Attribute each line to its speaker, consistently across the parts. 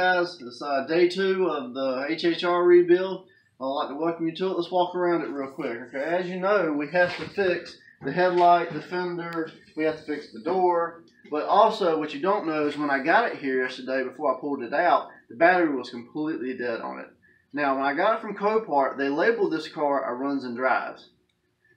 Speaker 1: guys, it's day 2 of the HHR rebuild. I'd like to welcome you to it. Let's walk around it real quick. Okay, as you know, we have to fix the headlight, the fender, we have to fix the door. But also, what you don't know is when I got it here yesterday, before I pulled it out, the battery was completely dead on it. Now, when I got it from Copart, they labeled this car a runs and drives.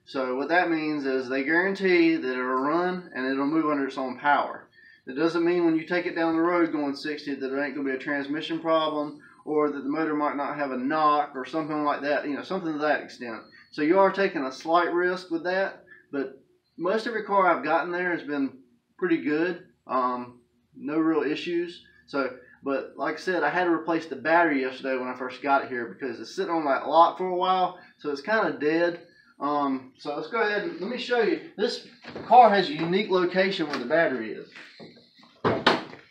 Speaker 1: So what that means is they guarantee that it'll run and it'll move under its own power. It doesn't mean when you take it down the road going 60 that there ain't going to be a transmission problem or that the motor might not have a knock or something like that, you know, something to that extent. So you are taking a slight risk with that, but most every car I've gotten there has been pretty good. No real issues. But like I said, I had to replace the battery yesterday when I first got it here because it's sitting on that lot for a while, so it's kind of dead. So let's go ahead and let me show you. This car has a unique location where the battery is.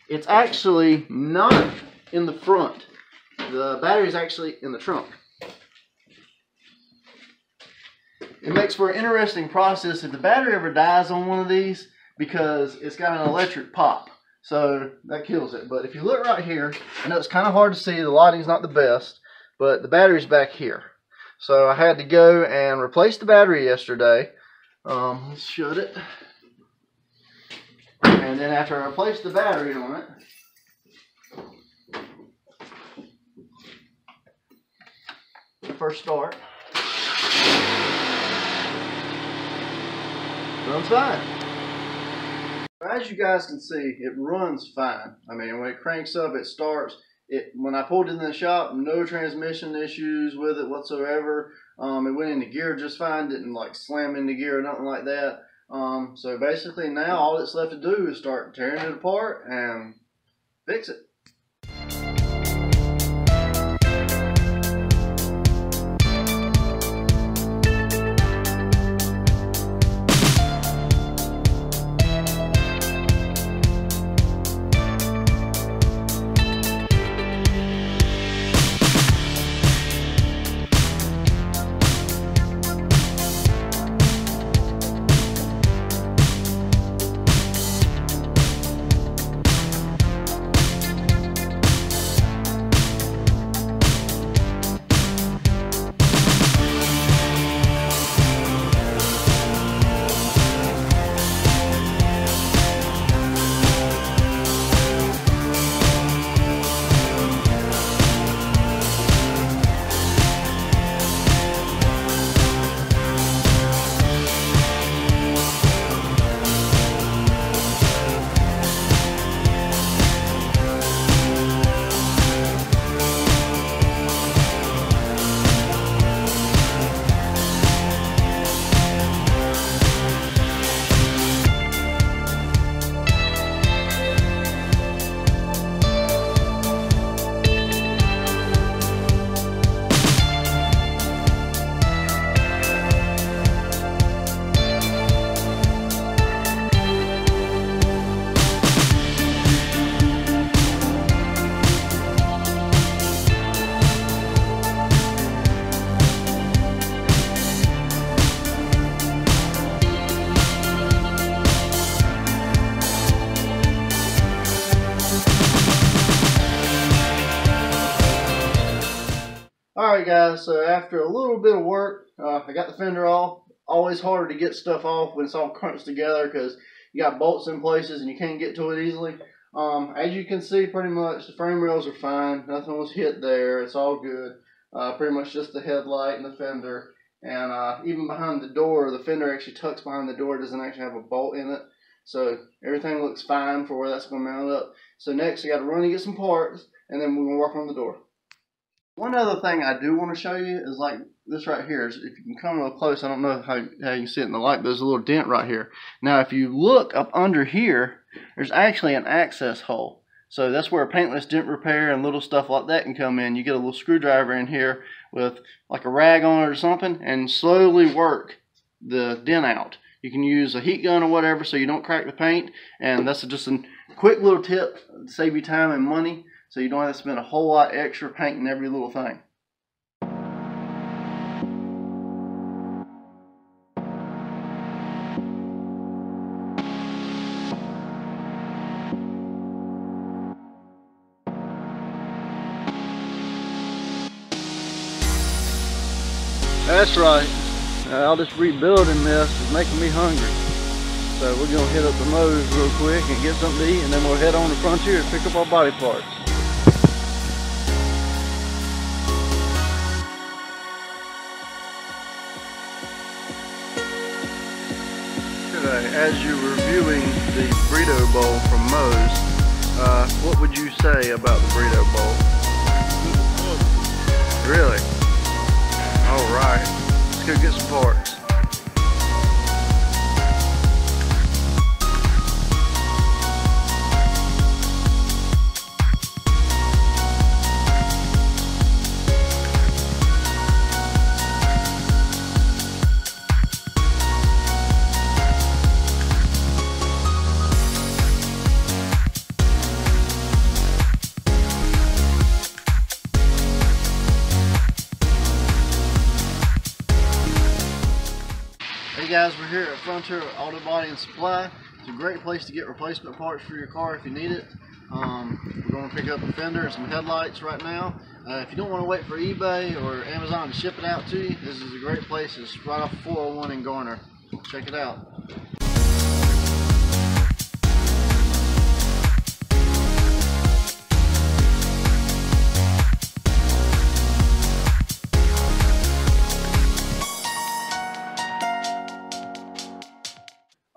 Speaker 1: It's actually not in the front. The battery is actually in the trunk. It makes for an interesting process if the battery ever dies on one of these because it's got an electric pop. So that kills it. But if you look right here, I know it's kind of hard to see. The lighting's not the best, but the battery's back here. So I had to go and replace the battery yesterday. Let's shut it. And then after I replaced the battery on it, first start, runs fine. As you guys can see, it runs fine. I mean, when it cranks up, it starts. When I pulled it in the shop, no transmission issues with it whatsoever. It went into gear just fine, didn't like slam into gear or nothing like that. So basically now all that's left to do is start tearing it apart and fix it. Alright guys, so after a little bit of work, I got the fender off. Always harder to get stuff off when it's all crunched together because you got bolts in places and you can't get to it easily. As you can see, pretty much the frame rails are fine. Nothing was hit there. It's all good. Pretty much just the headlight and the fender. And even behind the door, the fender actually tucks behind the door. It doesn't actually have a bolt in it. So everything looks fine for where that's going to mount up. So next, I got to run and get some parts, and then we're going to work on the door. One other thing I do want to show you is like this right here. If you can come real close, I don't know how you can see it in the light, but there's a little dent right here. Now, if you look up under here, there's actually an access hole. So that's where a paintless dent repair and little stuff like that can come in. You get a little screwdriver in here with like a rag on it or something and slowly work the dent out. You can use a heat gun or whatever so you don't crack the paint. And that's just a quick little tip to save you time and money, so you don't have to spend a whole lot extra painting every little thing. That's right. All this rebuilding mess is making me hungry. So we're gonna hit up the Moe's real quick and get something to eat, and then we'll head on to Frontier to pick up our body parts. Today, as you're reviewing the burrito bowl from Moe's, what would you say about the burrito bowl? Really? Alright, let's go get some parts. Hey guys, we're here at Frontier Auto Body and Supply. It's a great place to get replacement parts for your car if you need it. We're going to pick up a fender and some headlights right now. If you don't want to wait for eBay or Amazon to ship it out to you, this is a great place. It's right off 401 in Garner. Check it out.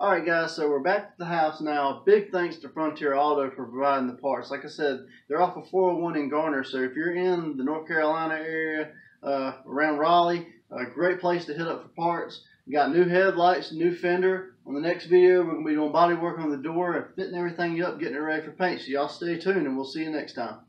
Speaker 1: Alright guys, so we're back at the house now. Big thanks to Frontier Auto for providing the parts. Like I said, they're off of 401 in Garner, so if you're in the North Carolina area, around Raleigh, a great place to hit up for parts. We got new headlights, new fender. On the next video, we're going to be doing body work on the door and fitting everything up, getting it ready for paint. So y'all stay tuned and we'll see you next time.